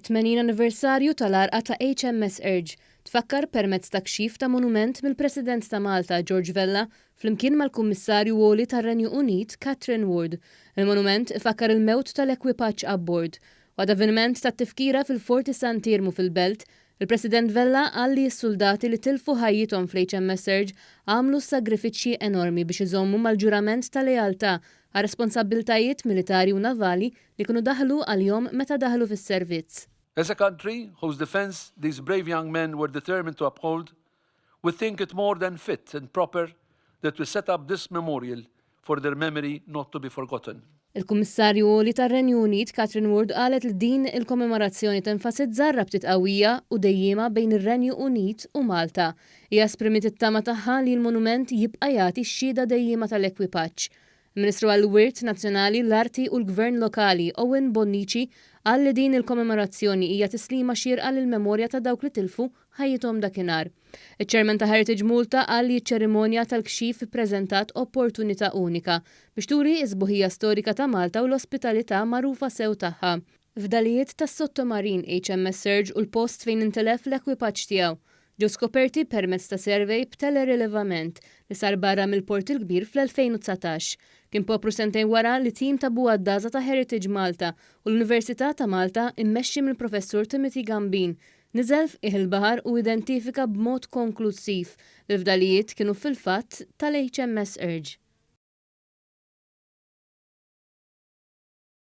80 anniversarju tal-għarqa ta' HMS Urge tfakkar permezz ta' kxif ta' monument mill-President ta' Malta George Vella flimkien mal-Kummissarju Għoli tar-Renju Unit Catherine Ward. Il-monument ifakkar il-mewt tal-ekwipaġġ abbord. Wad avveniment ta' tifkira fil-Forti San Tirmu fil-Belt, il-President Vella qal li s-soldati li tilfu ħajjithom fl-HMS Urge għamlu sagrifiċċji enormi biex iżommu mal-ġurament ta' lealtà għal responsabbiltajiet militari u navali li kienu daħlu għal-jom meta daħlu fis-servizz. As a country whose defense these brave young men were determined to uphold, we think it more than fit and proper that we set up this memorial for their memory not to be forgotten. Il-Kummissarju Għoli tar-Renju Unit Catherine Ward qalet li din il-kommemorazzjoni tenfasizza rabtiet qawwija u dejjema bejn ir-Renju Unit u Malta. Hija esprimiet it-tama tagħha li l-monument jibqa' jagħti x-xhieda dejjema tal-ekwipaġġ. Il-Ministru għall-Wirt Nazzjonali, l-Arti u l-Gvern Lokali Owen Bonnici qal li din il-kommemorazzjoni hija tislima xierqa lill-memorja ta' dawk li tilfu ħajjithom dakinhar. Iċ-Chairman ta' Heritage Malta qal li ċ-ċerimonja tal-kxif ippreżentat opportunità unika biex turi s-sbuħija storika ta' Malta u l-ospitalità magħrufa sew tagħha. Fdalijiet tas-sottomarin HMS Urge u l-post fejn intelef l-ekwipaġġ tiegħu ġew skoperti permezz ta' survey b'telerilevament li sar barra mill-Port il-Kbir fl-2019. Kien popru sentejn wara li tim ta' Buaddaza ta' Heritage Malta u l-Università ta' Malta immexxi mill-Professur Timothy Gambin niżel f'qiegħ il-baħar u identifika b'mod konklusiv li l-fdalijiet kienu fil-fatt tal-HMS Urge.